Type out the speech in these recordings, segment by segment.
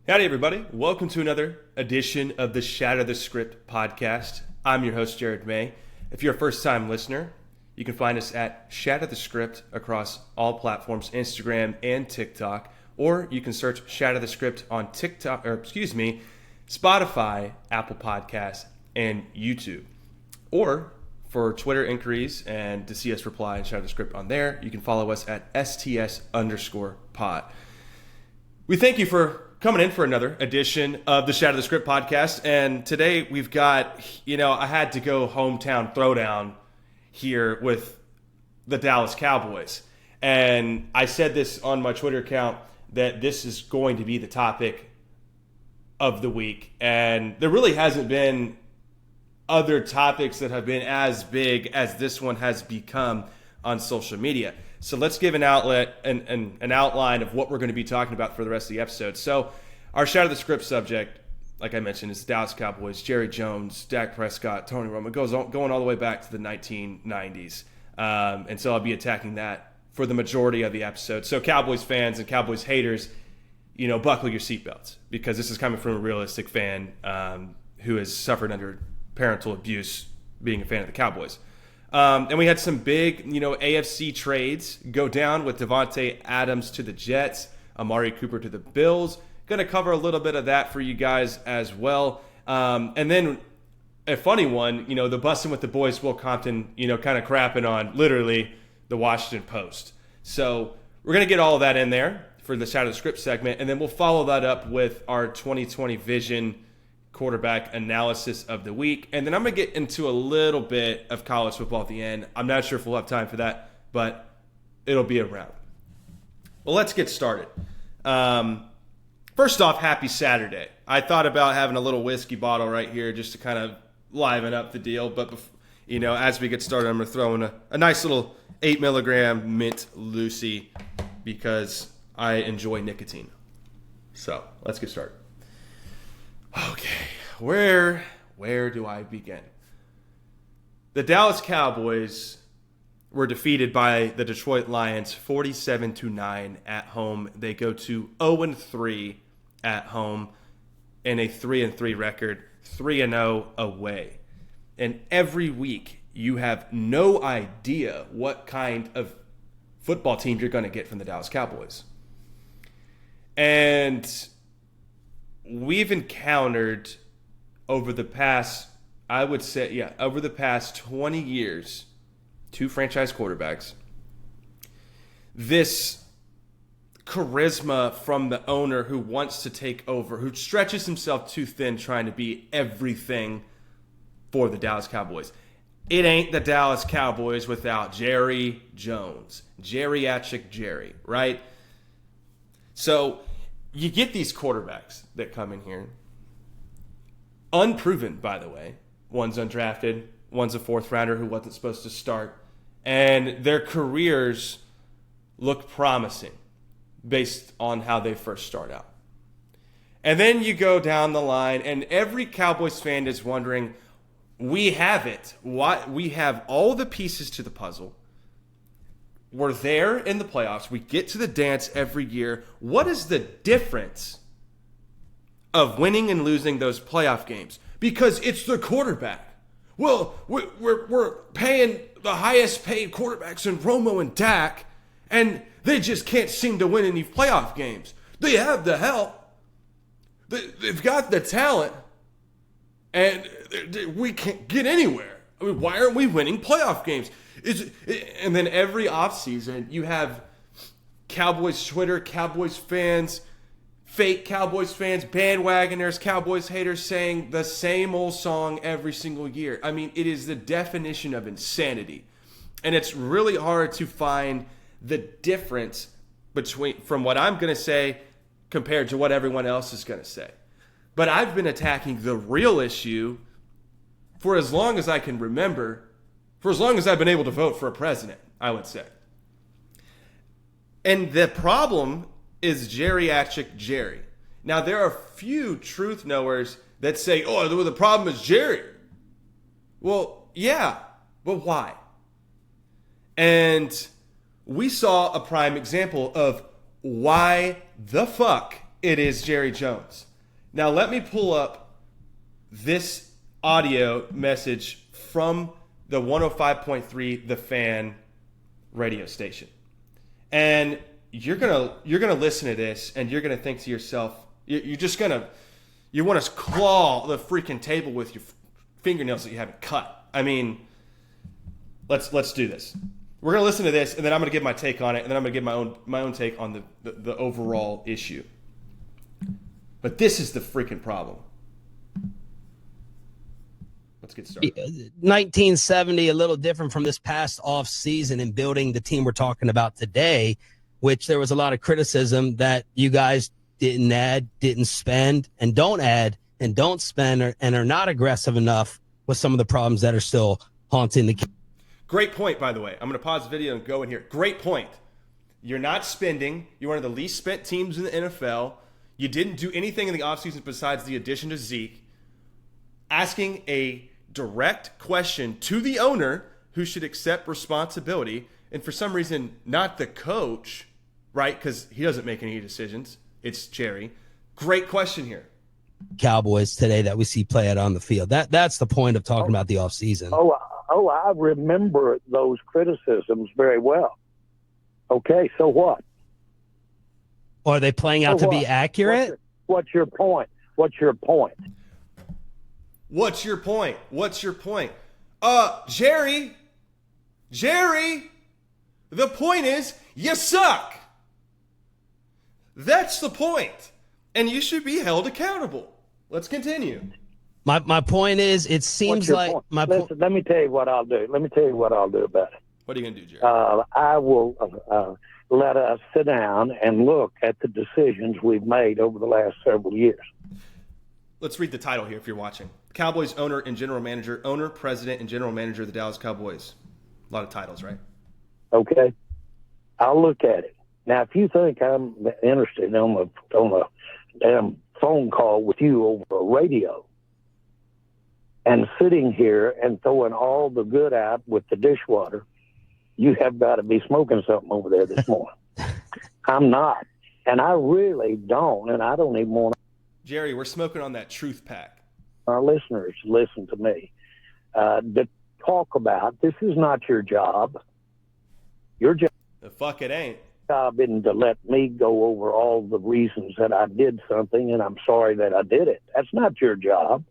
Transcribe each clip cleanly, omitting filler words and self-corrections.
Howdy, everybody. Welcome to another edition of the Shatter the Script podcast. I'm your host, Jared May. If you're a first-time listener, you can find us at Shatter the Script across all platforms, Instagram and TikTok, or you can search Shatter the Script on Spotify, Apple Podcasts, and YouTube. Or for Twitter inquiries and to see us reply and Shatter the Script on there, you can follow us at STS_pod. We thank you for coming in for another edition of the Shatter the Script podcast. And today we've got, I had to go hometown throwdown here with the Dallas Cowboys. And I said this on my Twitter account that this is going to be the topic of the week. And there really hasn't been other topics that have been as big as this one has become on social media. So let's give an outlet and an outline of what we're going to be talking about for the rest of the episode. So our Shatter the Script subject, like I mentioned, is the Dallas Cowboys, Jerry Jones, Dak Prescott, Tony Romo, going all the way back to the 1990s. And so I'll be attacking that for the majority of the episode. So Cowboys fans and Cowboys haters, buckle your seatbelts, because this is coming from a realistic fan who has suffered under parental abuse being a fan of the Cowboys. And we had some big, AFC trades go down with Devontae Adams to the Jets, Amari Cooper to the Bills. Going to cover a little bit of that for you guys as well. And then a funny one, the Bussin' with the Boys, Will Compton, kind of crapping on literally the Washington Post. So we're going to get all of that in there for the Shatter the Script segment. And then we'll follow that up with our 2020 Vision quarterback analysis of the week. And then I'm going to get into a little bit of college football at the end. I'm not sure if we'll have time for that, but it'll be around. Well, let's get started. First off, happy Saturday. I thought about having a little whiskey bottle right here just to kind of liven up the deal. But, as we get started, I'm going to throw in a nice little 8 milligram mint Lucy because I enjoy nicotine. So let's get started. Okay, where do I begin? The Dallas Cowboys were defeated by the Detroit Lions 47-9 at home. They go to 0-3 at home and a 3-3 record, 3-0 away. And every week you have no idea what kind of football team you're going to get from the Dallas Cowboys. And we've encountered over the past 20 years, two franchise quarterbacks, this charisma from the owner who wants to take over, who stretches himself too thin trying to be everything for the Dallas Cowboys. It ain't the Dallas Cowboys without Jerry Jones, geriatric Jerry, right? So you get these quarterbacks that come in here, unproven, by the way. One's undrafted, one's a fourth rounder who wasn't supposed to start, and their careers look promising based on how they first start out. And then you go down the line, and every Cowboys fan is wondering, we have it. We have all the pieces to the puzzle. We're there in the playoffs. We get to the dance every year. What is the difference of winning and losing those playoff games? Because it's the quarterback. Well, we're paying the highest paid quarterbacks in Romo and Dak, and they just can't seem to win any playoff games. They have the help. They've got the talent, and we can't get anywhere. I mean, why aren't we winning playoff games? And then every offseason, you have Cowboys Twitter, Cowboys fans, fake Cowboys fans, bandwagoners, Cowboys haters saying the same old song every single year. I mean, it is the definition of insanity. And it's really hard to find the difference from what I'm going to say compared to what everyone else is going to say. But I've been attacking the real issue for as long as I can remember, for as long as I've been able to vote for a president, I would say. And the problem is geriatric Jerry. Now, there are few truth knowers that say, oh, the problem is Jerry. Well, yeah, but why? And we saw a prime example of why the fuck it is Jerry Jones. Now let me pull up this audio message from the 105.3 The Fan radio station. And you're gonna listen to this and you're gonna think to yourself, you want to claw the freaking table with your fingernails that you haven't cut. I mean, let's do this. We're gonna listen to this, and then I'm gonna give my take on it, and then I'm gonna give my own take on the overall issue. But this is the freaking problem. Let's get started. 1970, a little different from this past off season in building the team we're talking about today, which there was a lot of criticism that you guys didn't add, didn't spend, and don't add, and don't spend, and are not aggressive enough with some of the problems that are still haunting the. Great point, by the way. I'm going to pause the video and go in here. Great point. You're not spending. You're one of the least spent teams in the NFL. You didn't do anything in the offseason besides the addition to Zeke. Asking a direct question to the owner who should accept responsibility, and for some reason, not the coach, right? Because he doesn't make any decisions. It's Jerry. Great question here. Cowboys today that we see play out on the field. That's the point of talking about the offseason. Oh, I remember those criticisms very well. Okay, so what? Or are they playing out to be accurate? What's your point? What's your point? What's your point? What's your point? Jerry, the point is you suck. That's the point. And you should be held accountable. Let's continue. My point is, it seems like point? Listen, let me tell you what I'll do. Let me tell you what I'll do about it. What are you going to do, Jerry? I will let us sit down and look at the decisions we've made over the last several years. Let's read the title here if you're watching. Cowboys owner and general manager, owner, president, and general manager of the Dallas Cowboys. A lot of titles, right? Okay. I'll look at it. Now, if you think I'm interested on a damn phone call with you over a radio and sitting here and throwing all the good out with the dishwater, you have got to be smoking something over there this morning. I'm not. And I really don't. And I don't even want to. Jerry, we're smoking on that truth pack. Our listeners listen to me. To talk about, this is not your job. Your job. The fuck it ain't. Job isn't to let me go over all the reasons that I did something and I'm sorry that I did it. That's not your job.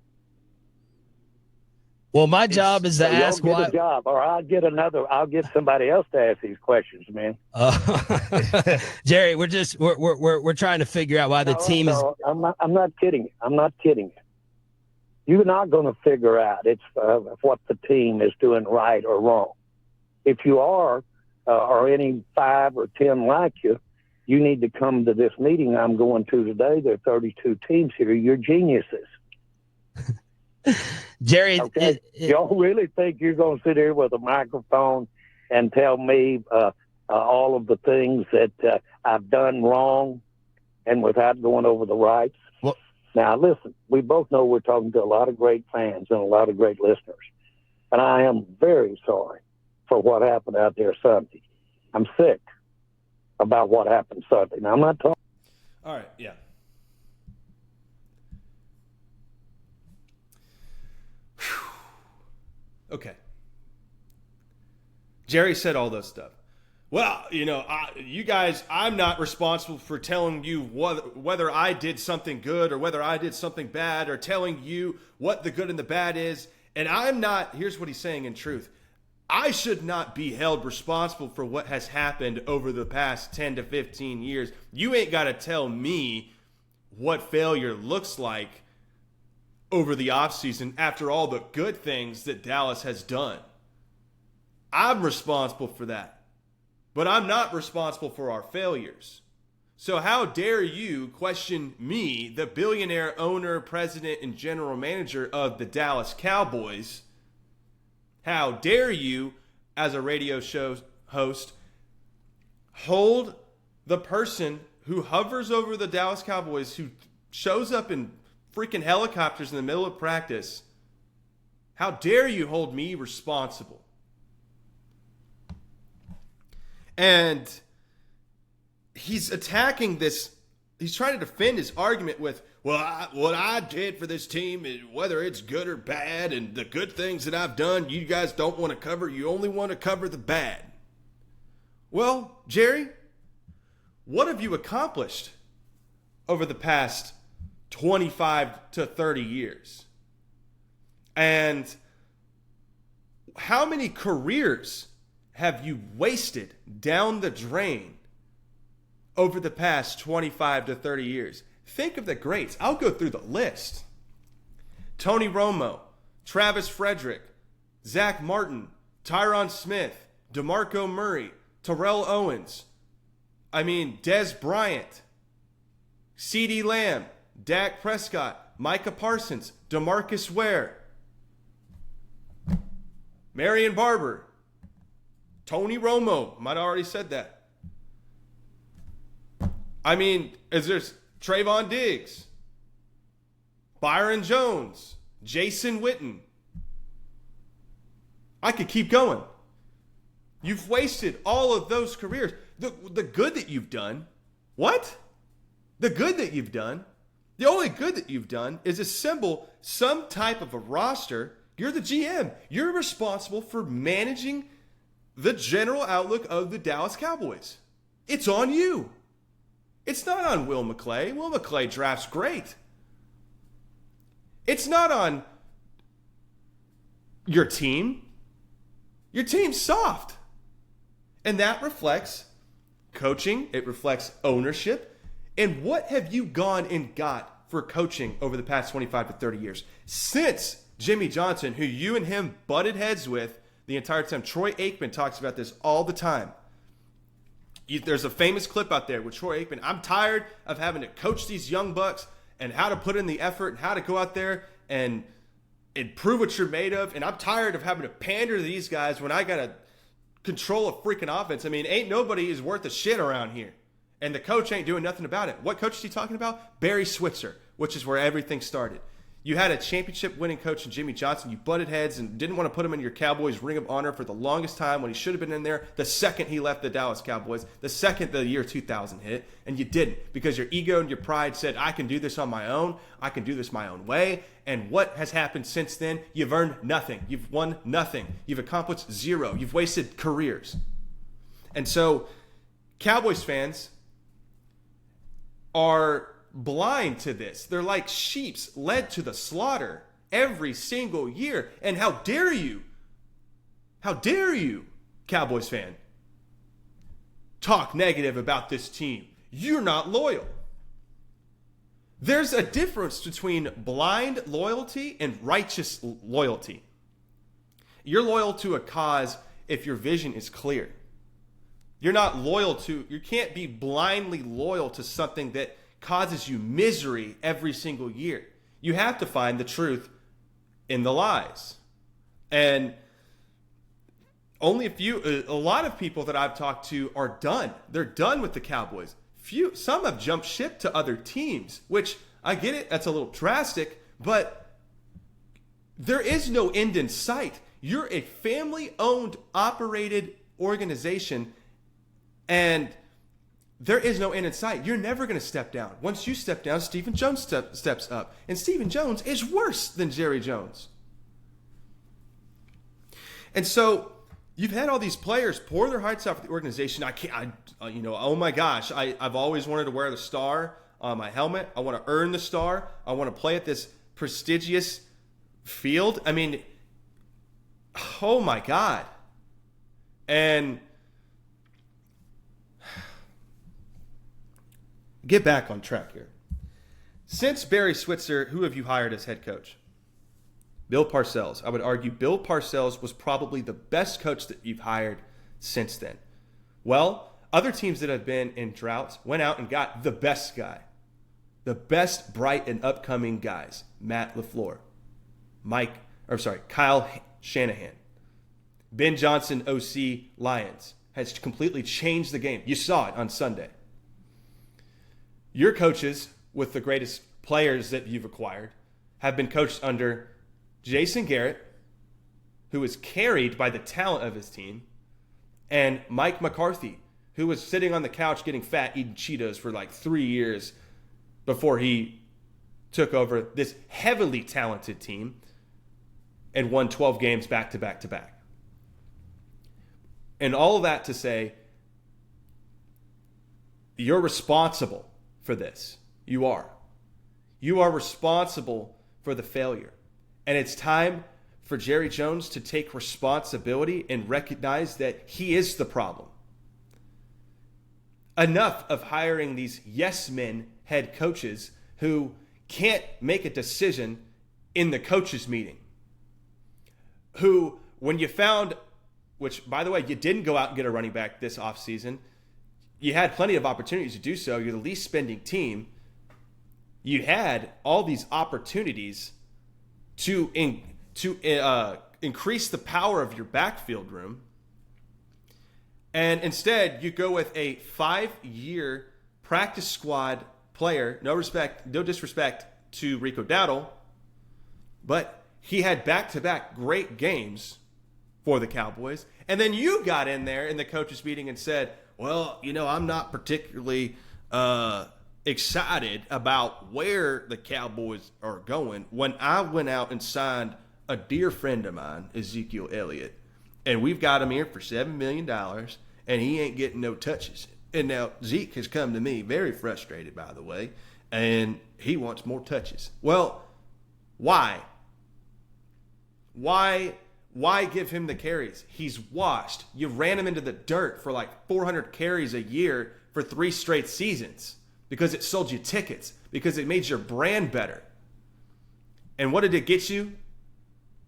Well, my job is to ask why. Job, or I'll get somebody else to ask these questions, man. Jerry, we're trying to figure out why the team is. I'm not kidding. I'm not kidding. You're not going to figure out what the team is doing right or wrong. If you are, or any 5 or 10 like you, you need to come to this meeting I'm going to today. There are 32 teams here. You're geniuses. Jerry, okay? Y'all really think you're going to sit here with a microphone and tell me all of the things that I've done wrong and without going over the rights? Well, now, listen, we both know we're talking to a lot of great fans and a lot of great listeners. And I am very sorry for what happened out there Sunday. I'm sick about what happened Sunday. Now, I'm not talking. All right, yeah. Okay. Jerry said all those stuff. Well, you guys, I'm not responsible for telling you whether I did something good or whether I did something bad or telling you what the good and the bad is. And I'm not, here's what he's saying in truth. I should not be held responsible for what has happened over the past 10 to 15 years. You ain't got to tell me what failure looks like over the offseason after all the good things that Dallas has done. I'm responsible for that, but I'm not responsible for our failures. So how dare you question me, the billionaire owner, president, and general manager of the Dallas Cowboys? How dare you, as a radio show host, hold the person who hovers over the Dallas Cowboys, who shows up in freaking helicopters in the middle of practice? How dare you hold me responsible? And he's attacking this he's trying to defend his argument with, well, what I did for this team, whether it's good or bad, and the good things that I've done, you guys don't want to cover. You only want to cover the bad. Well, Jerry, what have you accomplished over the past 25 to 30 years? And how many careers have you wasted down the drain over the past 25 to 30 years? Think of the greats. I'll go through the list. Tony Romo, Travis Frederick, Zach Martin, Tyron Smith, DeMarco Murray, Terrell Owens, Dez Bryant, CeeDee Lamb, Dak Prescott, Micah Parsons, DeMarcus Ware, Marion Barber, Tony Romo. Might have already said that. Is there Trayvon Diggs, Byron Jones, Jason Witten? I could keep going. You've wasted all of those careers. The good that you've done, what? The good that you've done, the only good that you've done is assemble some type of a roster. You're the GM. You're responsible for managing the general outlook of the Dallas Cowboys. It's on you. It's not on Will McClay. Will McClay drafts great. It's not on your team. Your team's soft. And that reflects coaching. It reflects ownership. And what have you gone and got for coaching over the past 25 to 30 years? Since Jimmy Johnson, who you and him butted heads with the entire time. Troy Aikman talks about this all the time. There's a famous clip out there with Troy Aikman. I'm tired of having to coach these young bucks and how to put in the effort and how to go out there and prove what you're made of. And I'm tired of having to pander to these guys when I got to control a freaking offense. Ain't nobody is worth a shit around here. And the coach ain't doing nothing about it. What coach is he talking about? Barry Switzer, which is where everything started. You had a championship winning coach in Jimmy Johnson. You butted heads and didn't want to put him in your Cowboys Ring of Honor for the longest time when he should have been in there the second he left the Dallas Cowboys, the second the year 2000 hit, and you didn't because your ego and your pride said, I can do this on my own. I can do this my own way. And what has happened since then? You've earned nothing. You've won nothing. You've accomplished zero. You've wasted careers. And so Cowboys fans are blind to this. They're like sheep led to the slaughter every single year. And how dare you, Cowboys fan, talk negative about this team? You're not loyal. There's a difference between blind loyalty and righteous loyalty. You're loyal to a cause if your vision is clear. You can't be blindly loyal to something that causes you misery every single year. You have to find the truth in the lies. And a lot of people that I've talked to are done. They're done with the Cowboys. Some have jumped ship to other teams, which I get it. That's a little drastic, but there is no end in sight. You're a family-owned, operated organization, and there is no end in sight. You're never going to step down. Once you step down, Stephen Jones steps up. And Stephen Jones is worse than Jerry Jones. And so you've had all these players pour their hearts out for the organization. Oh my gosh, I've always wanted to wear the star on my helmet. I want to earn the star. I want to play at this prestigious field. Oh my God. And get back on track here. Since Barry Switzer, who have you hired as head coach? Bill Parcells. I would argue Bill Parcells was probably the best coach that you've hired since then. Well, other teams that have been in droughts went out and got the best guy. The best, bright, and upcoming guys. Matt LaFleur. Kyle Shanahan. Ben Johnson, OC Lions, has completely changed the game. You saw it on Sunday. Your coaches, with the greatest players that you've acquired, have been coached under Jason Garrett, who was carried by the talent of his team, and Mike McCarthy, who was sitting on the couch getting fat, eating Cheetos for like 3 years before he took over this heavily talented team and won 12 games back to back to back. And all of that to say, you're responsible for this. You are. You are responsible for the failure. And it's time for Jerry Jones to take responsibility and recognize that he is the problem. Enough of hiring these yes men head coaches who can't make a decision in the coaches meeting. Who, when you found, which by the way, you didn't go out and get a running back this offseason. You had plenty of opportunities to do so. You're the least spending team. You had all these opportunities to increase the power of your backfield room. And instead, you go with a 5-year practice squad player. No disrespect to Rico Dowdle, but he had back-to-back great games for the Cowboys. And then you got in there in the coaches meeting and said, well, I'm not particularly excited about where the Cowboys are going, when I went out and signed a dear friend of mine, Ezekiel Elliott, and we've got him here for $7 million, and he ain't getting no touches. And now Zeke has come to me very frustrated, by the way, and he wants more touches. Well, why? Why give him the carries? He's washed. You ran him into the dirt for like 400 carries a year for 3 straight seasons because it sold you tickets, because it made your brand better. And what did it get you?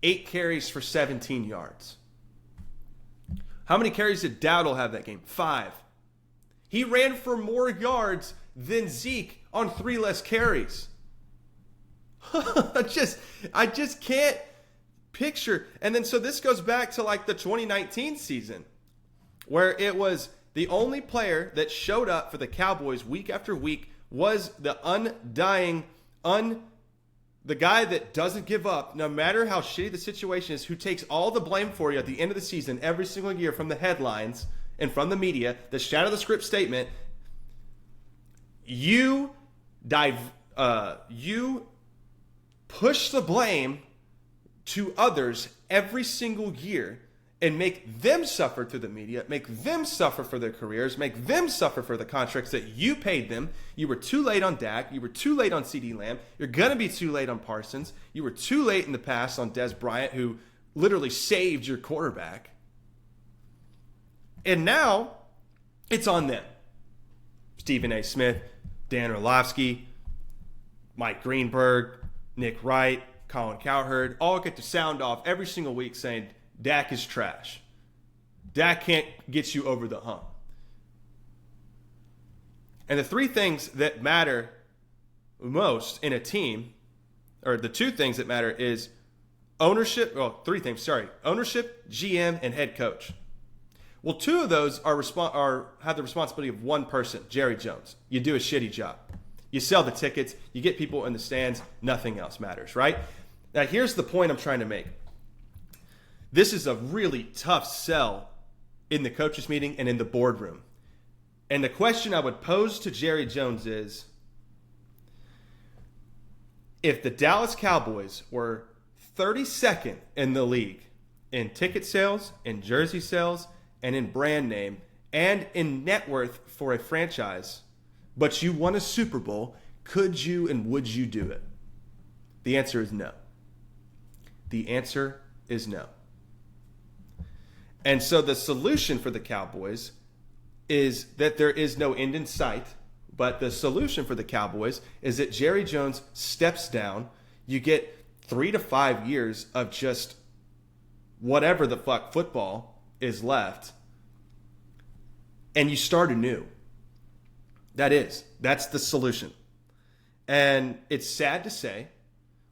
8 carries for 17 yards. How many carries did Dowdle have that game? 5. He ran for more yards than Zeke on 3 less carries. I just can't picture. And then so this goes back to like the 2019 season, where it was the only player that showed up for the Cowboys week after week was the undying, the guy that doesn't give up, no matter how shitty the situation is, who takes all the blame for you at the end of the season every single year from the headlines and from the media, the Shatter the Script statement. You push the blame to others every single year and make them suffer through the media, make them suffer for their careers, make them suffer for the contracts that you paid them. You were too late on Dak. You were too late on CeeDee Lamb. You're going to be too late on Parsons. You were too late in the past on Des Bryant, who literally saved your quarterback. And now it's on them. Stephen A. Smith, Dan Orlovsky, Mike Greenberg, Nick Wright, Colin Cowherd, all get to sound off every single week saying Dak is trash. Dak can't get you over the hump. And the 3 things that matter most in a team, or the 2 things that matter, is ownership. Well, 3 things, sorry. Ownership, GM, and head coach. Well, 2 of those have the responsibility of one person, Jerry Jones. You do a shitty job. You sell the tickets, you get people in the stands, nothing else matters, right? Now, here's the point I'm trying to make. This is a really tough sell in the coaches meeting and in the boardroom. And the question I would pose to Jerry Jones is, if the Dallas Cowboys were 32nd in the league in ticket sales, in jersey sales, and in brand name, and in net worth for a franchise, but you won a Super Bowl, could you and would you do it? The answer is no. The answer is no. And so the solution for the Cowboys is that there is no end in sight, but the solution for the Cowboys is that Jerry Jones steps down. You get 3 to 5 years of just whatever the fuck football is left, and you start anew. That's the solution. And it's sad to say,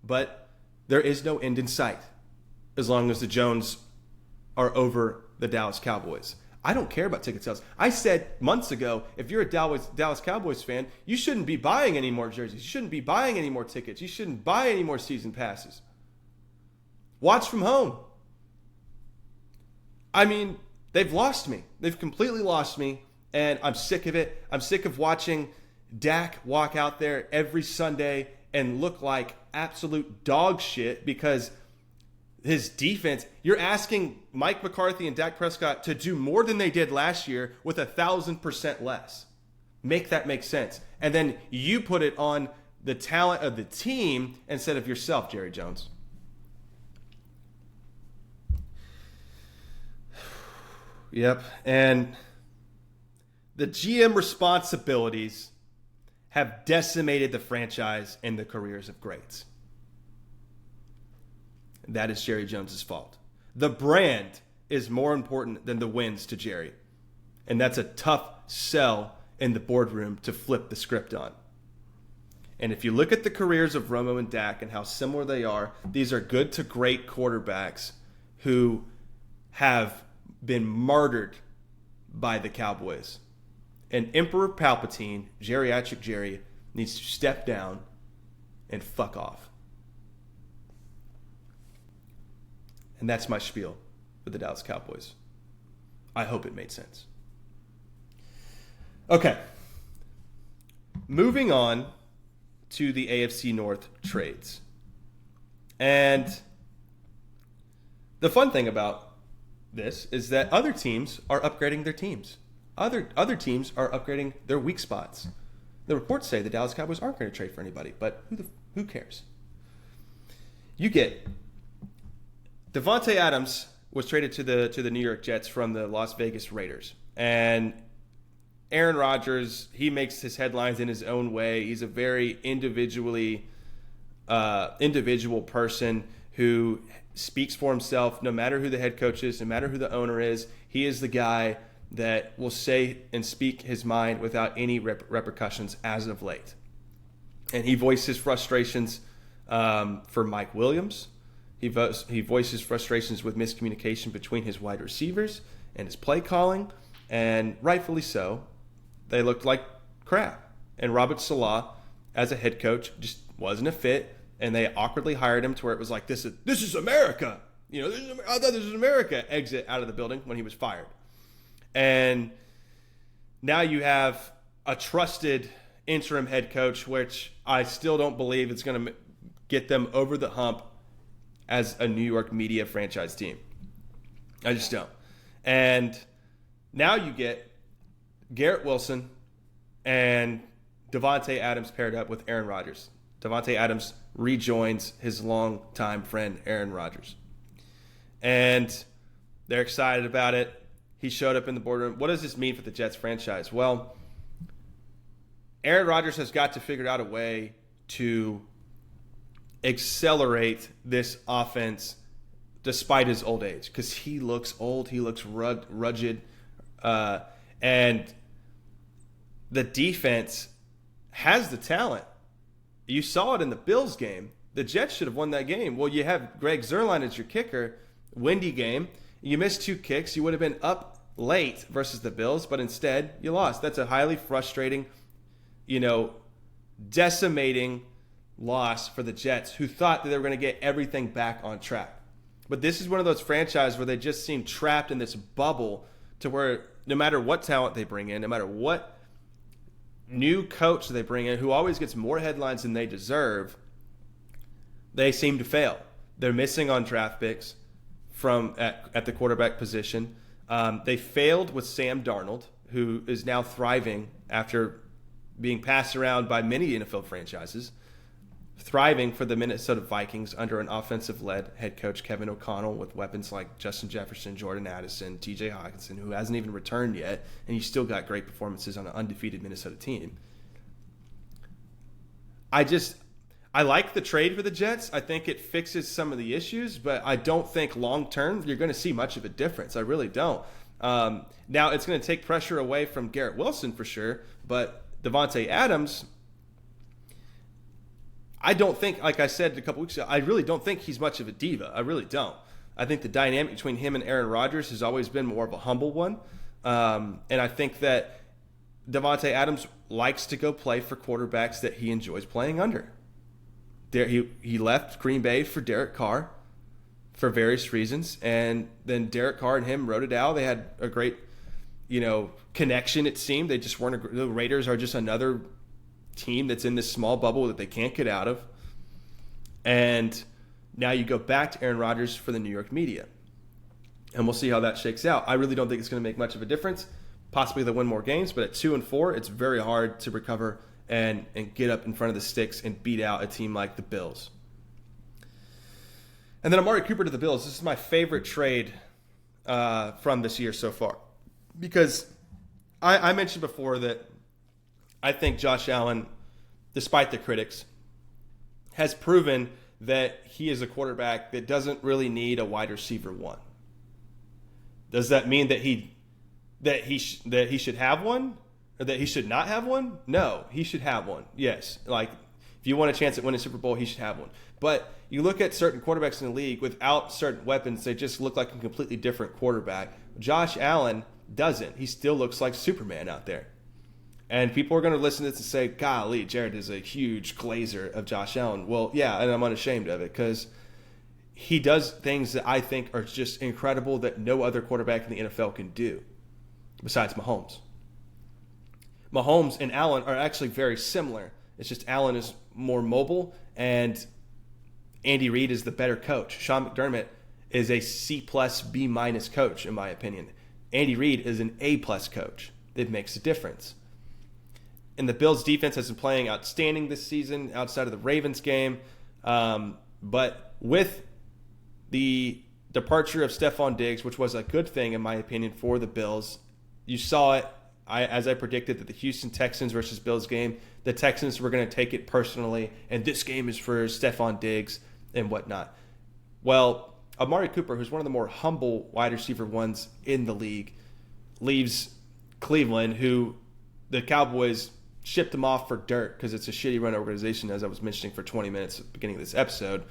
but there is no end in sight as long as the Jones are over the Dallas Cowboys. I don't care about ticket sales. I said months ago, if you're a Dallas Cowboys fan, you shouldn't be buying any more jerseys. You shouldn't be buying any more tickets. You shouldn't buy any more season passes. Watch from home. I mean, they've lost me. They've completely lost me. And I'm sick of it. I'm sick of watching Dak walk out there every Sunday and look like absolute dog shit because his defense, you're asking Mike McCarthy and Dak Prescott to do more than they did last year with 1,000% less. Make that make sense. And then you put it on the talent of the team instead of yourself, Jerry Jones. Yep. And the GM responsibilities have decimated the franchise and the careers of greats. That is Jerry Jones's fault. The brand is more important than the wins to Jerry. And that's a tough sell in the boardroom to flip the script on. And if you look at the careers of Romo and Dak and how similar they are, these are good to great quarterbacks who have been martyred by the Cowboys. And Emperor Palpatine, Geriatric Jerry, needs to step down and fuck off. And that's my spiel with the Dallas Cowboys. I hope it made sense. Okay. Moving on to the AFC North trades. And the fun thing about this is that other teams are upgrading their teams. Other teams are upgrading their weak spots. The reports say the Dallas Cowboys aren't going to trade for anybody, but who cares? You get Davante Adams was traded to the New York Jets from the Las Vegas Raiders, and Aaron Rodgers, he makes his headlines in his own way. He's a very individual person who speaks for himself. No matter who the head coach is, no matter who the owner is, he is the guy that will say and speak his mind without any repercussions as of late. And he voiced his frustrations for Mike Williams. He voices frustrations with miscommunication between his wide receivers and his play calling, and rightfully so. They looked like crap. And Robert Saleh, as a head coach, just wasn't a fit, and they awkwardly hired him to where it was like, this is America. I thought this was America. Exit out of the building when he was fired. And now you have a trusted interim head coach, which I still don't believe it's going to get them over the hump as a New York media franchise team. I just don't. And now you get Garrett Wilson and Davante Adams paired up with Aaron Rodgers. Davante Adams rejoins his longtime friend Aaron Rodgers. And they're excited about it. He showed up in the boardroom. What does this mean for the Jets franchise? Well, Aaron Rodgers has got to figure out a way to accelerate this offense despite his old age, because he looks old. He looks rugged. And the defense has the talent. You saw it in the Bills game. The Jets should have won that game. Well, you have Greg Zuerlein as your kicker. Windy game. You missed 2 kicks. You would have been up late versus the Bills, but instead you lost. That's a highly frustrating, decimating loss for the Jets, who thought that they were going to get everything back on track. But this is one of those franchises where they just seem trapped in this bubble to where no matter what talent they bring in, no matter what new coach they bring in, who always gets more headlines than they deserve, they seem to fail. They're missing on draft picks at the quarterback position. They failed with Sam Darnold, who is now thriving after being passed around by many NFL franchises, thriving for the Minnesota Vikings under an offensive-led head coach, Kevin O'Connell, with weapons like Justin Jefferson, Jordan Addison, TJ Hawkinson, who hasn't even returned yet, and you still got great performances on an undefeated Minnesota team. I like the trade for the Jets. I think it fixes some of the issues, but I don't think long-term you're going to see much of a difference. I really don't. Now, it's going to take pressure away from Garrett Wilson for sure, but Davante Adams, I don't think, like I said a couple weeks ago, I really don't think he's much of a diva. I really don't. I think the dynamic between him and Aaron Rodgers has always been more of a humble one. And I think that Davante Adams likes to go play for quarterbacks that he enjoys playing under. He left Green Bay for Derek Carr for various reasons, and then Derek Carr and him wrote it out. They had a great, connection, it seemed. They just weren't. The Raiders are just another team that's in this small bubble that they can't get out of. And now you go back to Aaron Rodgers for the New York media. And we'll see how that shakes out. I really don't think it's going to make much of a difference. Possibly they'll win more games, but at 2-4, it's very hard to recover and get up in front of the sticks and beat out a team like the Bills. And then Amari Cooper to the Bills. This is my favorite trade from this year so far. Because I mentioned before that I think Josh Allen, despite the critics, has proven that he is a quarterback that doesn't really need a wide receiver one. Does that mean that he should have one, or that he should not have one? No, he should have one. Yes, like if you want a chance at winning a Super Bowl, he should have one. But you look at certain quarterbacks in the league without certain weapons, they just look like a completely different quarterback. Josh Allen doesn't. He still looks like Superman out there. And people are going to listen to this and say, golly, Jared is a huge glazer of Josh Allen. Well, yeah, and I'm unashamed of it because he does things that I think are just incredible that no other quarterback in the NFL can do besides Mahomes. Mahomes and Allen are actually very similar. It's just Allen is more mobile and Andy Reid is the better coach. Sean McDermott is a C+, B- coach, in my opinion. Andy Reid is an A+ coach. It makes a difference. And the Bills' defense has been playing outstanding this season outside of the Ravens game. But with the departure of Stephon Diggs, which was a good thing, in my opinion, for the Bills, you saw it, as I predicted, that the Houston Texans versus Bills game, the Texans were going to take it personally, and this game is for Stephon Diggs and whatnot. Well, Amari Cooper, who's one of the more humble wide receiver ones in the league, leaves Cleveland, who the Cowboys shipped him off for dirt because it's a shitty run organization, as I was mentioning for 20 minutes at the beginning of this episode.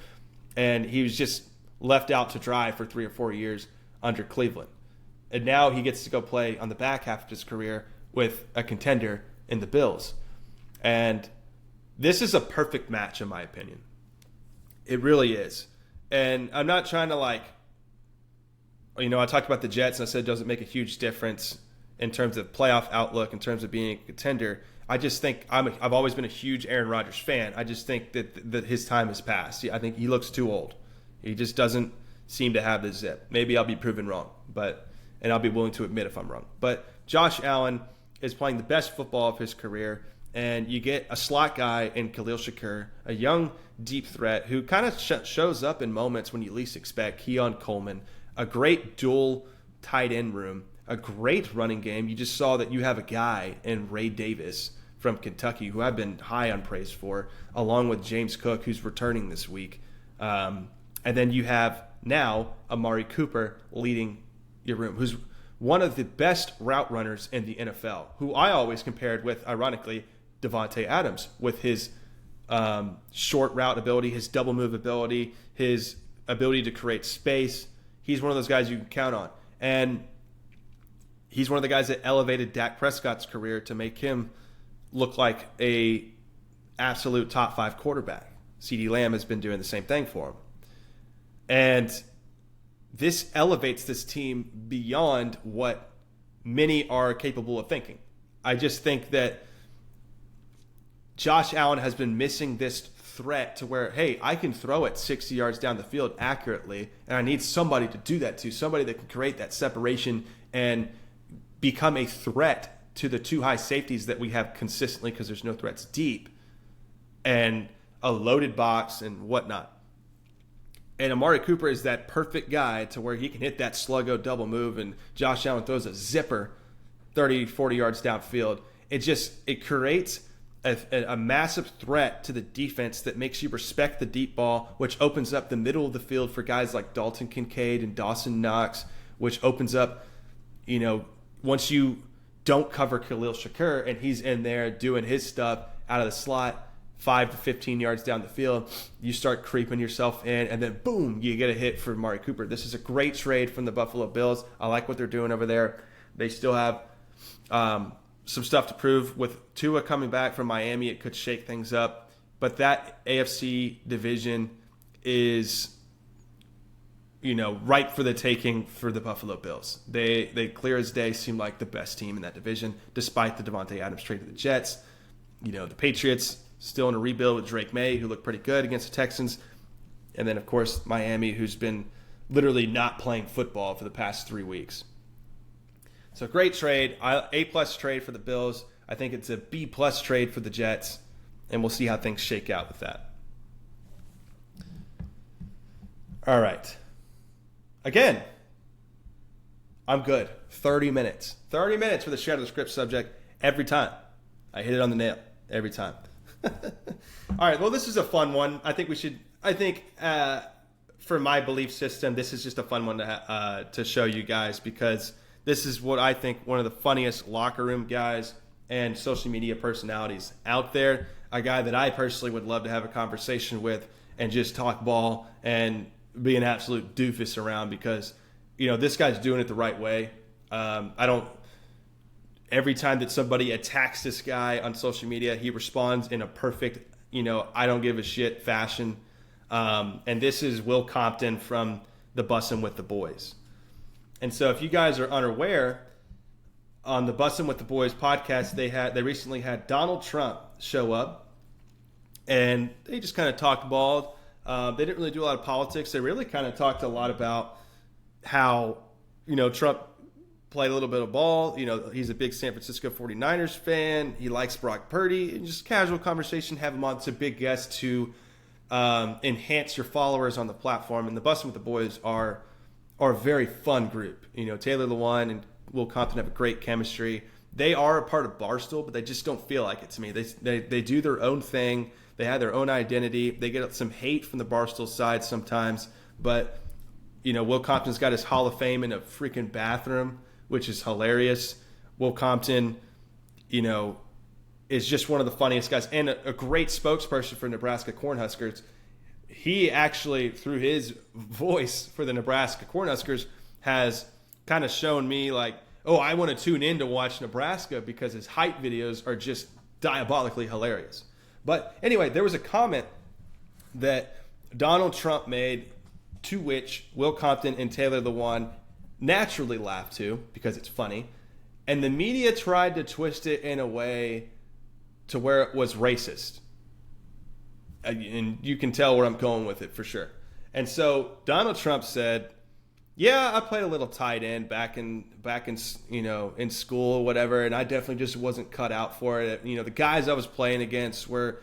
And he was just left out to dry for 3 or 4 years under Cleveland. And now he gets to go play on the back half of his career with a contender in the Bills. And this is a perfect match, in my opinion. It really is. And I'm not trying to I talked about the Jets and I said it doesn't make a huge difference in terms of playoff outlook, in terms of being a contender. I just think I've always been a huge Aaron Rodgers fan. I just think that his time has passed. I think he looks too old. He just doesn't seem to have the zip. Maybe I'll be proven wrong, and I'll be willing to admit if I'm wrong. But Josh Allen is playing the best football of his career, and you get a slot guy in Khalil Shakur, a young deep threat who kind of shows up in moments when you least expect. Keon Coleman, a great dual tight end room, a great running game. You just saw that you have a guy in Ray Davis from Kentucky, who I've been high on praise for, along with James Cook, who's returning this week. And then you have now Amari Cooper leading your room, who's one of the best route runners in the NFL, who I always compared with, ironically, Devontae Adams, with his short route ability, his double move ability, his ability to create space. He's one of those guys you can count on. And he's one of the guys that elevated Dak Prescott's career to make him look like a absolute top 5 quarterback. CeeDee Lamb has been doing the same thing for him. And this elevates this team beyond what many are capable of thinking. I just think that Josh Allen has been missing this threat to where, hey, I can throw it 60 yards down the field accurately, and I need somebody to do that to, somebody that can create that separation and become a threat to the 2 high safeties that we have consistently because there's no threats deep, and a loaded box and whatnot. And Amari Cooper is that perfect guy to where he can hit that sluggo double move, and Josh Allen throws a zipper 30, 40 yards downfield. It creates a massive threat to the defense that makes you respect the deep ball, which opens up the middle of the field for guys like Dalton Kincaid and Dawson Knox, which opens up, once you don't cover Khalil Shakur and he's in there doing his stuff out of the slot 5 to 15 yards down the field, you start creeping yourself in, and then boom, you get a hit for Amari Cooper. This is a great trade from the Buffalo Bills. I like what they're doing over there. They still have some stuff to prove. With Tua coming back from Miami, it could shake things up. But that AFC division is, ripe for the taking for the Buffalo Bills. They clear as day seem like the best team in that division, despite the Devontae Adams trade to the Jets. the Patriots still in a rebuild with Drake May, who looked pretty good against the Texans. And then, of course, Miami, who's been literally not playing football for the past 3 weeks. So great trade. A+ trade for the Bills. I think it's a B+ trade for the Jets. And we'll see how things shake out with that. All right. Again, I'm good. 30 minutes. 30 minutes for the Shatter the Script subject every time. I hit it on the nail every time. All right. Well, this is a fun one. I think for my belief system, this is just a fun one to show you guys, because this is what I think one of the funniest locker room guys and social media personalities out there. A guy that I personally would love to have a conversation with and just talk ball and be an absolute doofus around, because, this guy's doing it the right way. Every time that somebody attacks this guy on social media, he responds in a perfect, I don't give a shit fashion. And this is Will Compton from the Bussin' with the Boys. And so if you guys are unaware, on the Bussin' with the Boys podcast, they recently had Donald Trump show up, and they just kind of talked ball. They didn't really do a lot of politics. They really kind of talked a lot about how, Trump played a little bit of ball. He's a big San Francisco 49ers fan. He likes Brock Purdy. And just casual conversation, have him on. It's a big guest to enhance your followers on the platform. And the Bussin' with the Boys are a very fun group. Taylor Lewan and Will Compton have a great chemistry. They are a part of Barstool, but they just don't feel like it to me. They do their own thing. They have their own identity. They get some hate from the Barstool side sometimes, but Will Compton's got his Hall of Fame in a freaking bathroom, which is hilarious. Will Compton, is just one of the funniest guys and a great spokesperson for Nebraska Cornhuskers. He actually, through his voice for the Nebraska Cornhuskers, has kind of shown me like, oh, I want to tune in to watch Nebraska, because his hype videos are just diabolically hilarious. But anyway, there was a comment that Donald Trump made, to which Will Compton and Taylor Lewan naturally laughed to, because it's funny. And the media tried to twist it in a way to where it was racist. And you can tell where I'm going with it for sure. And so Donald Trump said, yeah, I played a little tight end back in in school or whatever, and I definitely just wasn't cut out for it. The guys I was playing against were,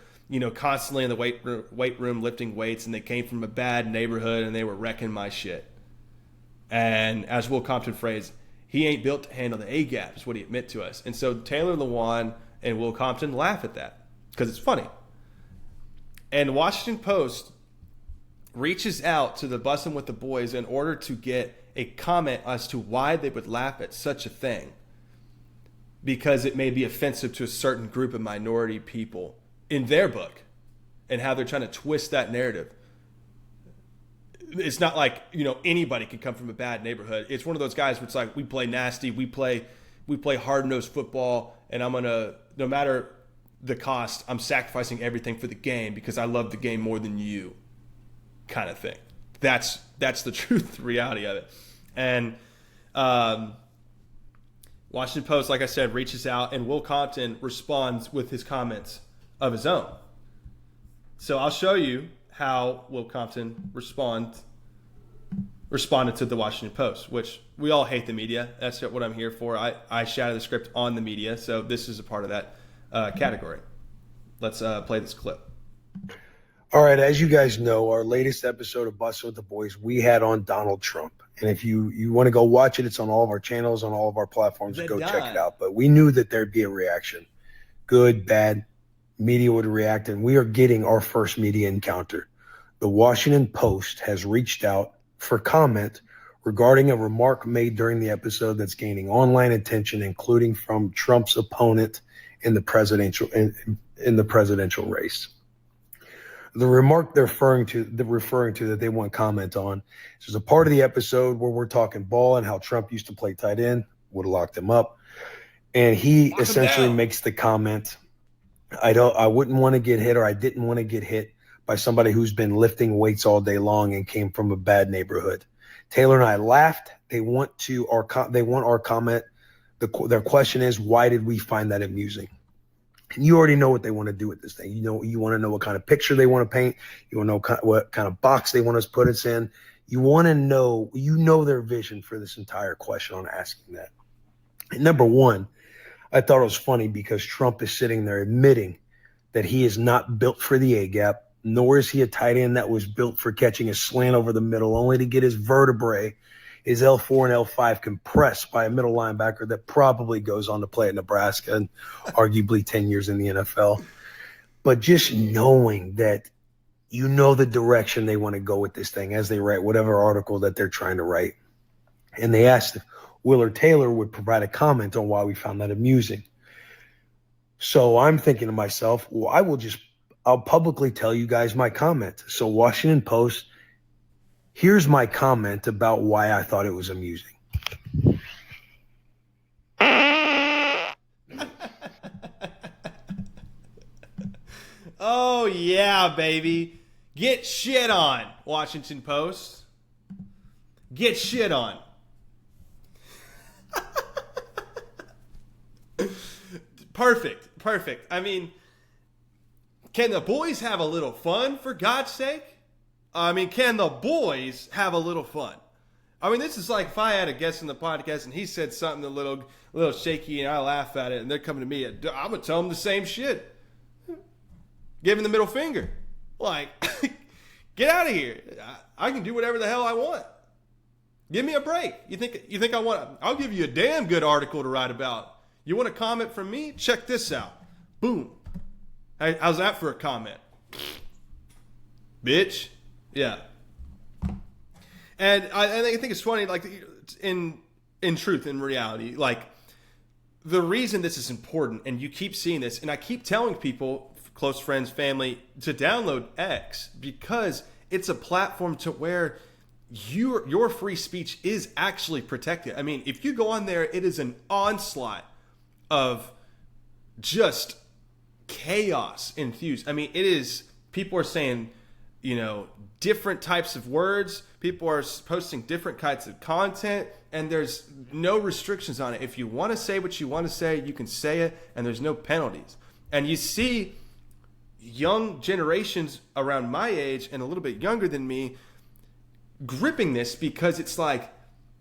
constantly in the weight room lifting weights, and they came from a bad neighborhood, and they were wrecking my shit. And as Will Compton phrased, he ain't built to handle the A-gap, is what he admitted to us. And so Taylor Lewan and Will Compton laugh at that because it's funny. And the Washington Post reaches out to the Bussin' with the Boys in order to get a comment as to why they would laugh at such a thing, because it may be offensive to a certain group of minority people in their book, and how they're trying to twist that narrative. It's not like, anybody can come from a bad neighborhood. It's one of those guys where it's like, we play nasty, we play hard-nosed football, and I'm going to, no matter the cost, I'm sacrificing everything for the game because I love the game more than you, kind of thing. That's the truth, the reality of it. And Washington Post, like I said, reaches out, and Will Compton responds with his comments of his own. So I'll show you how Will Compton responded to the Washington Post, which we all hate the media. That's what I'm here for. I shatter the script on the media, so this is a part of that category. Let's play this clip. All right, as you guys know, our latest episode of Bussin' with the Boys, we had on Donald Trump. And if you want to go watch it, it's on all of our channels, on all of our platforms. Go check it out. But we knew that there'd be a reaction. Good, bad, media would react, and we are getting our first media encounter. The Washington Post has reached out for comment regarding a remark made during the episode that's gaining online attention, including from Trump's opponent in the presidential race. The remark they're referring to that they want comment on is a part of the episode where we're talking ball and how Trump used to play tight end, would have locked him up. And he essentially makes the comment, I wouldn't want to get hit, or I didn't want to get hit by somebody who's been lifting weights all day long and came from a bad neighborhood. Taylor and I laughed. They want our comment. Their question is, why did we find that amusing? And you already know what they want to do with this thing. You want to know what kind of picture they want to paint. You want to know what kind of box they want us to put us in. You want to know, their vision for this entire question on asking that. And number one, I thought it was funny because Trump is sitting there admitting that he is not built for the A-gap, nor is he a tight end that was built for catching a slant over the middle, only to get his vertebrae, his L4 and L5 compressed by a middle linebacker that probably goes on to play at Nebraska and arguably 10 years in the NFL. But just knowing that the direction they want to go with this thing as they write whatever article that they're trying to write. And they asked if Willard Taylor would provide a comment on why we found that amusing. So I'm thinking to myself, well, I'll publicly tell you guys my comment. So Washington Post, here's my comment about why I thought it was amusing. Oh, yeah, baby. Get shit on, Washington Post. Get shit on. Perfect. I mean, can the boys have a little fun, for God's sake? I mean, can the boys have a little fun? I mean, this is like if I had a guest in the podcast and he said something a little shaky and I laugh at it and they're coming to me, I'm going to tell them the same shit. Give him the middle finger. Like, get out of here. I can do whatever the hell I want. Give me a break. You think I'll give you a damn good article to write about. You want a comment from me? Check this out. Boom. Hey, how's that for a comment? Bitch. Yeah. And I think it's funny, like, in truth, in reality, like, the reason this is important, and you keep seeing this, and I keep telling people, close friends, family, to download X, because it's a platform to where your free speech is actually protected. I mean, if you go on there, it is an onslaught of just chaos infused. I mean, it is, people are saying, different types of words. People are posting different kinds of content, and there's no restrictions on it. If you want to say what you want to say, you can say it, and there's no penalties. And you see young generations around my age and a little bit younger than me gripping this, because it's like,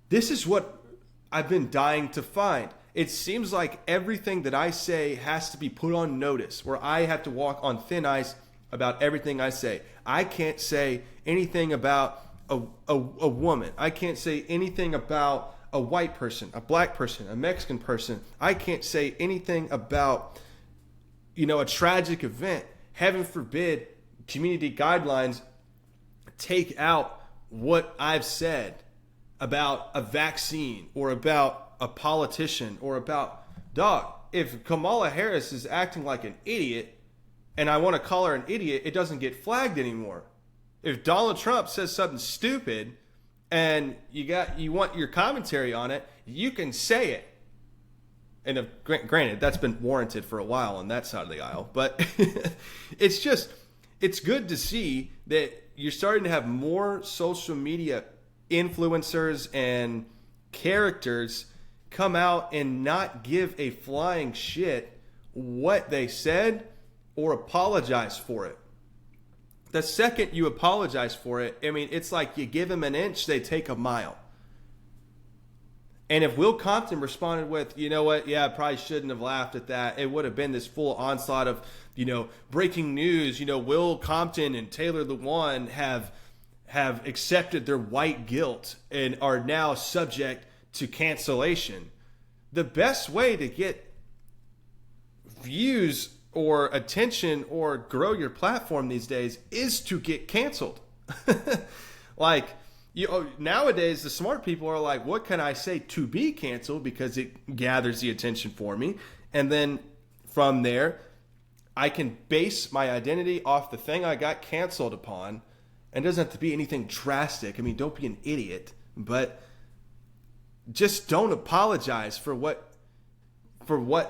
this is what I've been dying to find. It seems like everything that I say has to be put on notice, where I have to walk on thin ice about everything I say. I can't say anything about a woman. I can't say anything about a white person, a black person, a Mexican person. I can't say anything about, a tragic event. Heaven forbid community guidelines take out what I've said about a vaccine or about a politician or about, dog, if Kamala Harris is acting like an idiot and I want to call her an idiot, it doesn't get flagged anymore. If Donald Trump says something stupid and you want your commentary on it, you can say it. And granted, that's been warranted for a while on that side of the aisle, but it's good to see that you're starting to have more social media influencers and characters come out and not give a flying shit what they said or apologize for it. The second you apologize for it, I mean, it's like you give them an inch, they take a mile. And if Will Compton responded with, you know what, yeah, I probably shouldn't have laughed at that, it would have been this full onslaught of, breaking news, Will Compton and Taylor Lewan have accepted their white guilt and are now subject to cancellation. The best way to get views or attention or grow your platform these days is to get canceled. Nowadays, the smart people are like, what can I say to be canceled? Because it gathers the attention for me. And then from there, I can base my identity off the thing I got canceled upon. And it doesn't have to be anything drastic. I mean, don't be an idiot, but just don't apologize for what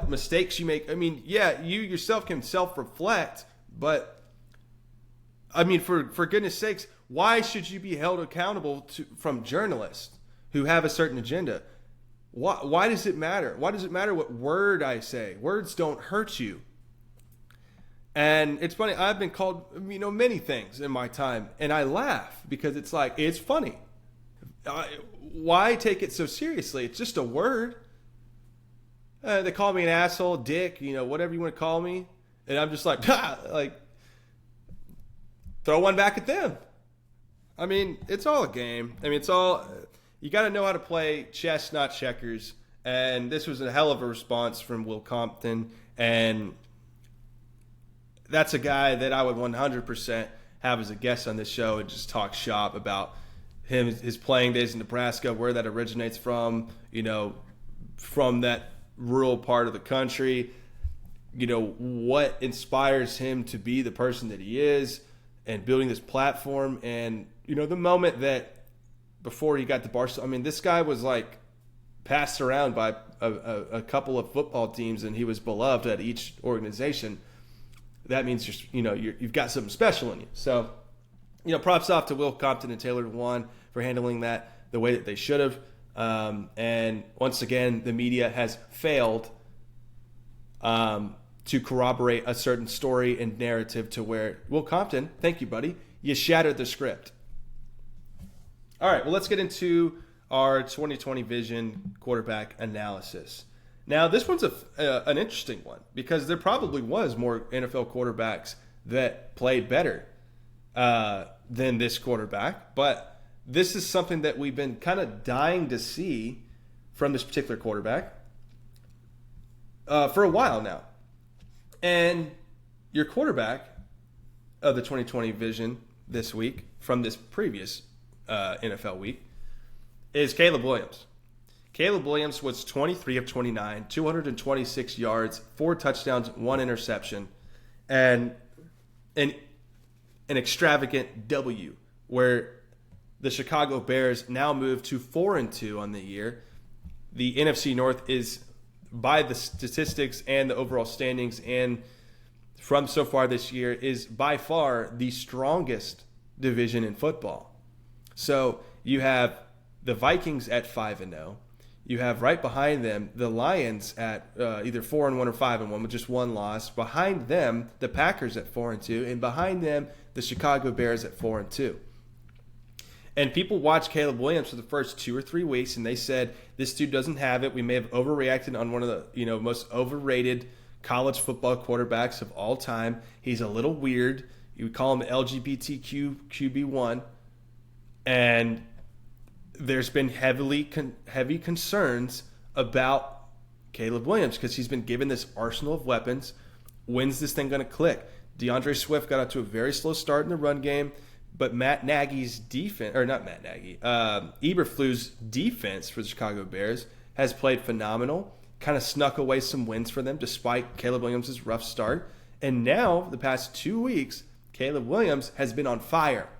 mistakes you make. I mean, yeah, you yourself can self-reflect, but I mean, for goodness sakes, why should you be held accountable from journalists who have a certain agenda? Why does it matter? Why does it matter what word I say? Words don't hurt you. And it's funny, I've been called, many things in my time, and I laugh because it's like, it's funny. Why take it so seriously? It's just a word. They call me an asshole, dick, whatever you want to call me. And I'm just like, throw one back at them. I mean, it's all a game. I mean, you got to know how to play chess, not checkers. And this was a hell of a response from Will Compton. And that's a guy that I would 100% have as a guest on this show and just talk shop about his playing days in Nebraska, where that originates from, from that rural part of the country, what inspires him to be the person that he is and building this platform. And, the moment that before he got to Barcelona, I mean, this guy was like passed around by a couple of football teams and he was beloved at each organization. That means you've got something special in you. So, props off to Will Compton and Taylor Dewan for handling that the way that they should have. And once again, the media has failed to corroborate a certain story and narrative to where, Will Compton, thank you, buddy, you shattered the script. All right, well, let's get into our 2020 Vision quarterback analysis. Now, this one's an interesting one because there probably was more NFL quarterbacks that played better than this quarterback, but this is something that we've been kind of dying to see from this particular quarterback for a while now. And your quarterback of the 2020 Vision this week from this previous NFL week is Caleb Williams. Caleb Williams was 23 of 29, 226 yards, 4 touchdowns, 1 interception, and an extravagant W where the Chicago Bears now move to 4-2 on the year. The NFC North is, by the statistics and the overall standings and from so far this year, is by far the strongest division in football. So you have the Vikings at 5-0. You have right behind them the Lions at either 4-1 or 5-1 with just one loss. Behind them, the Packers at 4-2, and behind them, the Chicago Bears at 4-2. And people watched Caleb Williams for the first 2 or 3 weeks, and they said, this dude doesn't have it. We may have overreacted on one of the most overrated college football quarterbacks of all time. He's a little weird. You would call him LGBTQ QB1. And there's been heavy concerns about Caleb Williams because he's been given this arsenal of weapons. When's this thing going to click? DeAndre Swift got out to a very slow start in the run game, but Matt Nagy's defense, or not Matt Nagy, Eberflus' defense for the Chicago Bears has played phenomenal, kind of snuck away some wins for them despite Caleb Williams' rough start. And now, the past 2 weeks, Caleb Williams has been on fire.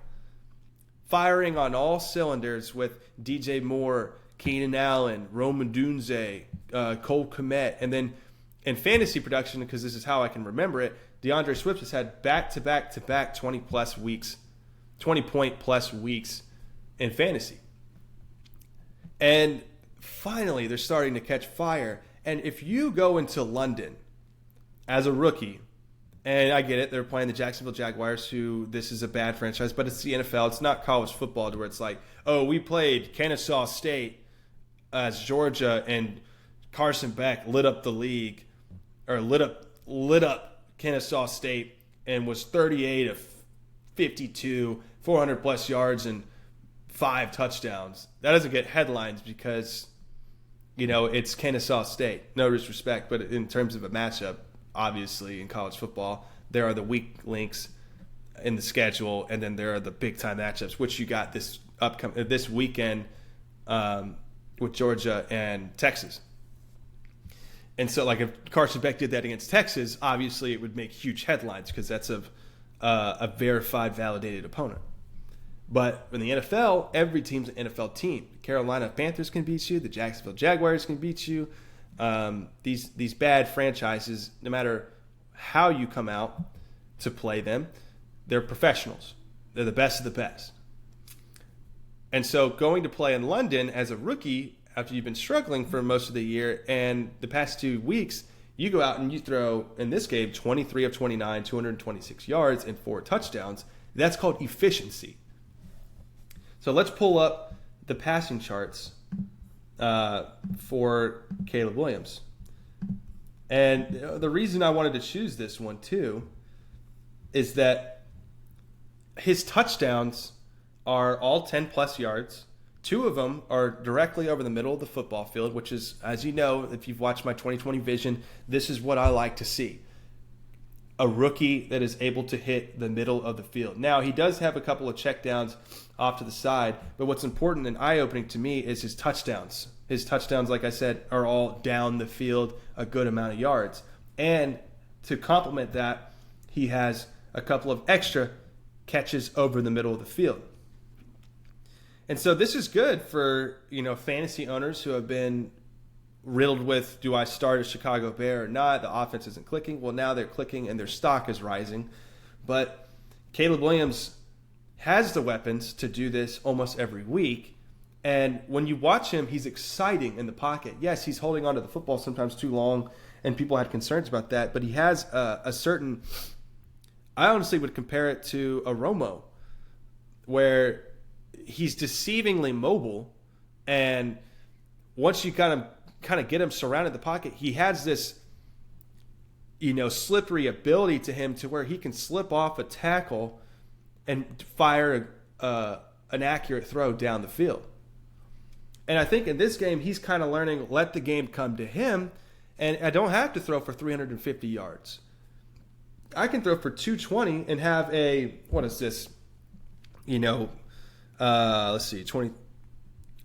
Firing on all cylinders with DJ Moore, Keenan Allen, Roman Dunze, Cole Kmet, and then in fantasy production, because this is how I can remember it, DeAndre Swift has had back-to-back 20-point-plus weeks in fantasy. And finally, they're starting to catch fire. And if you go into London as a rookie, and I get it, they're playing the Jacksonville Jaguars, who this is a bad franchise, but it's the NFL. It's not college football where it's like, oh, we played Kennesaw State as Georgia, and Carson Beck lit up the league, or lit up Kennesaw State, and was 38 of 52, 400-plus yards, and 5 touchdowns. That doesn't get headlines because, it's Kennesaw State. No disrespect, but in terms of a matchup, obviously in college football, there are the weak links in the schedule, and then there are the big-time matchups, which you got this weekend with Georgia and Texas. And so, like, if Carson Beck did that against Texas, obviously it would make huge headlines because that's a verified, validated opponent. But in the NFL, every team's an NFL team. The Carolina Panthers can beat you. The Jacksonville Jaguars can beat you. These bad franchises, no matter how you come out to play them, they're professionals. They're the best of the best. And so going to play in London as a rookie after you've been struggling for most of the year and the past 2 weeks, you go out and you throw, in this game, 23 of 29, 226 yards and 4 touchdowns. That's called efficiency. So let's pull up the passing charts for Caleb Williams. And the reason I wanted to choose this one too is that his touchdowns are all 10-plus yards. 2 of them are directly over the middle of the football field, which is, as you know, if you've watched my 2020 vision, this is what I like to see. A rookie that is able to hit the middle of the field. Now, he does have a couple of checkdowns off to the side, but what's important and eye-opening to me is his touchdowns. His touchdowns, like I said, are all down the field, a good amount of yards. And to complement that, he has a couple of extra catches over the middle of the field. And so this is good for, fantasy owners who have been riddled with, do I start a Chicago Bear or not? The offense isn't clicking. Well, now they're clicking and their stock is rising. But Caleb Williams has the weapons to do this almost every week. And when you watch him, he's exciting in the pocket. Yes, he's holding on to the football sometimes too long, and people had concerns about that. But he has a certain, I honestly would compare it to a Romo, where he's deceivingly mobile, and once you kind of get him surrounded in the pocket, he has this slippery ability to him to where he can slip off a tackle and fire an accurate throw down the field. And I think in this game he's kind of learning, let the game come to him, and I don't have to throw for 350 yards. I can throw for 220 and have a, what is this, let's see, an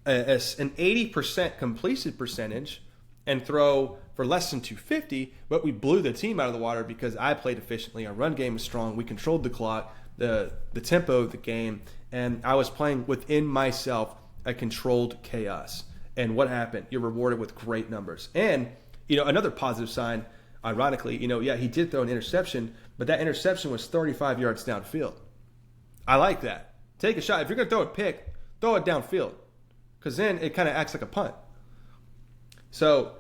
80% completion percentage and throw for less than 250, but we blew the team out of the water because I played efficiently. Our run game was strong. We controlled the clock, the tempo of the game, and I was playing within myself a controlled chaos. And what happened? You're rewarded with great numbers. And, another positive sign, ironically, he did throw an interception, but that interception was 35 yards downfield. I like that. Take a shot. If you're going to throw a pick, throw it downfield, because then it kind of acts like a punt. So,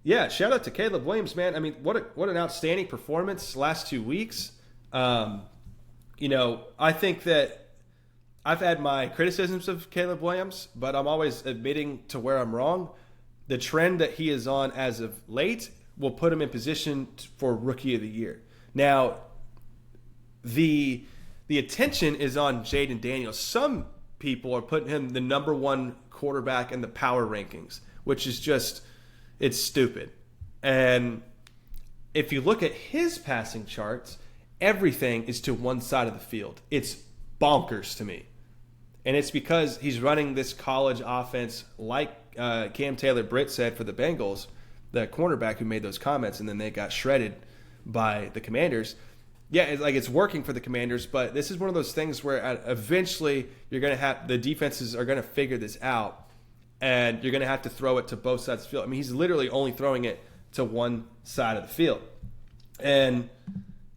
yeah, shout out to Caleb Williams, man. I mean, what an outstanding performance last 2 weeks. I think that I've had my criticisms of Caleb Williams, but I'm always admitting to where I'm wrong. The trend that he is on as of late will put him in position for Rookie of the Year. Now, the attention is on Jaden Daniels. Some people are putting him the number 1 quarterback in the power rankings, which is just, it's stupid. And if you look at his passing charts, everything is to one side of the field. It's bonkers to me. And it's because he's running this college offense like Cam Taylor-Britt said for the Bengals, the cornerback who made those comments, and then they got shredded by the Commanders. Yeah, it's working for the Commanders, but this is one of those things where eventually you're going to have, the defenses are going to figure this out, and you're going to have to throw it to both sides of the field. I mean, he's literally only throwing it to one side of the field. And,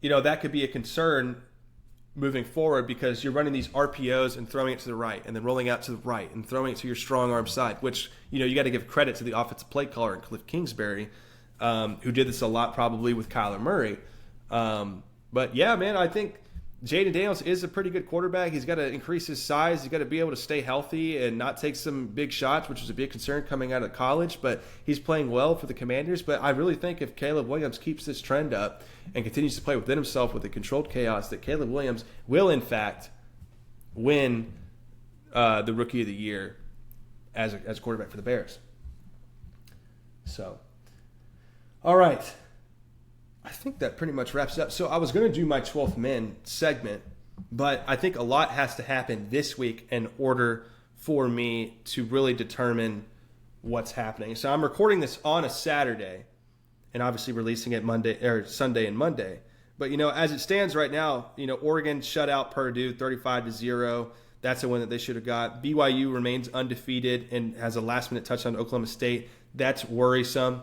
that could be a concern moving forward because you're running these RPOs and throwing it to the right and then rolling out to the right and throwing it to your strong arm side, which, you got to give credit to the offensive play caller and Cliff Kingsbury, who did this a lot probably with Kyler Murray. But yeah, man, I think Jaden Daniels is a pretty good quarterback. He's got to increase his size. He's got to be able to stay healthy and not take some big shots, which was a big concern coming out of college. But he's playing well for the Commanders. But I really think if Caleb Williams keeps this trend up and continues to play within himself with a controlled chaos, that Caleb Williams will, in fact, win the Rookie of the Year as a quarterback for the Bears. So, all right. I think that pretty much wraps it up. So I was going to do my 12th men segment, but I think a lot has to happen this week in order for me to really determine what's happening. So I'm recording this on a Saturday and obviously releasing it Monday or Sunday and Monday. But, as it stands right now, Oregon shut out Purdue 35-0. That's a win that they should have got. BYU remains undefeated and has a last-minute touchdown to Oklahoma State. That's worrisome.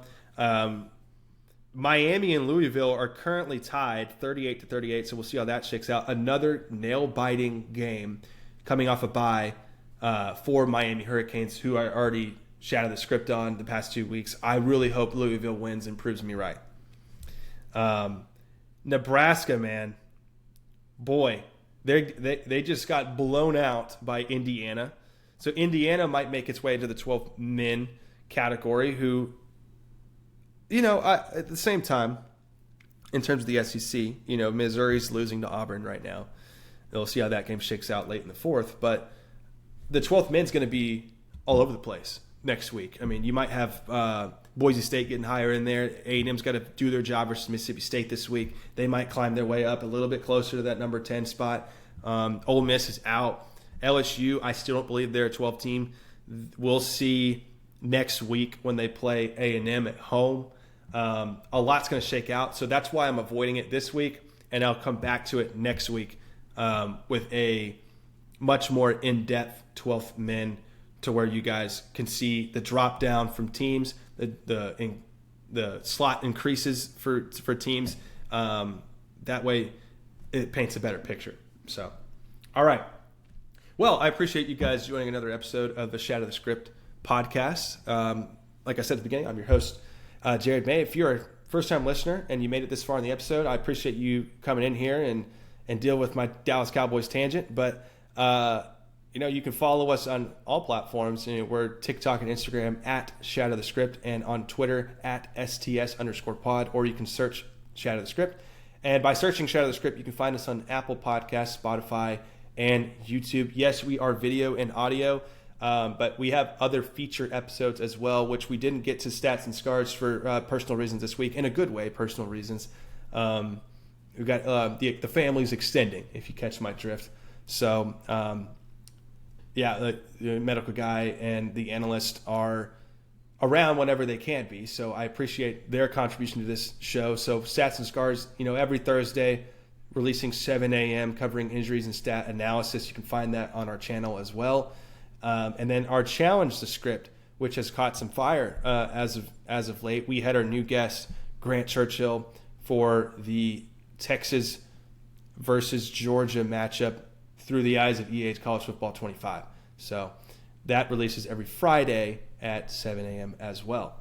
Miami and Louisville are currently tied 38-38, so we'll see how that shakes out. Another nail-biting game coming off a bye for Miami Hurricanes, who I already shattered the script on the past 2 weeks. I really hope Louisville wins and proves me right. Nebraska, man, boy, they just got blown out by Indiana. So Indiana might make its way into the 12 men category, who, at the same time, in terms of the SEC, Missouri's losing to Auburn right now. We'll see how that game shakes out late in the fourth. But the 12th men's going to be all over the place next week. I mean, you might have Boise State getting higher in there. A&M's got to do their job versus Mississippi State this week. They might climb their way up a little bit closer to that number 10 spot. Ole Miss is out. LSU, I still don't believe they're a 12 team. We'll see next week when they play A&M at home. A lot's going to shake out, so that's why I'm avoiding it this week, and I'll come back to it next week with a much more in-depth 12th men, to where you guys can see the drop down from teams, the slot increases for teams. That way, it paints a better picture. So, all right. Well, I appreciate you guys joining another episode of the Shatter the Script podcast. Like I said at the beginning, I'm your host, Jared May. If you're a first-time listener and you made it this far in the episode, I appreciate you coming in here and deal with my Dallas Cowboys tangent. But, you can follow us on all platforms. We're TikTok and Instagram at Shatter the Script, and on Twitter at STS_pod, or you can search Shatter the Script. And by searching Shatter the Script, you can find us on Apple Podcasts, Spotify, and YouTube. Yes, we are video and audio, but we have other feature episodes as well, which we didn't get to stats and scars for personal reasons this week. In a good way, personal reasons. We've got the family's extending, if you catch my drift. So, the medical guy and the analyst are around whenever they can be. So I appreciate their contribution to this show. So Stats and Scars, every Thursday, releasing 7 a.m., covering injuries and stat analysis. You can find that on our channel as well. And then our Challenge the Script, which has caught some fire as of late. We had our new guest, Grant Churchill, for the Texas versus Georgia matchup through the eyes of EA's College Football 25. So that releases every Friday at 7 a.m. as well.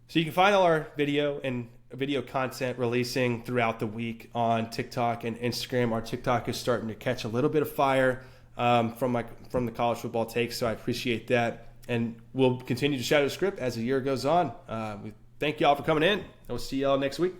So you can find all our video and video content releasing throughout the week on TikTok and Instagram. Our TikTok is starting to catch a little bit of fire from the college football takes, so I appreciate that. And we'll continue to shatter the script as the year goes on. We thank y'all for coming in, and we'll see y'all next week.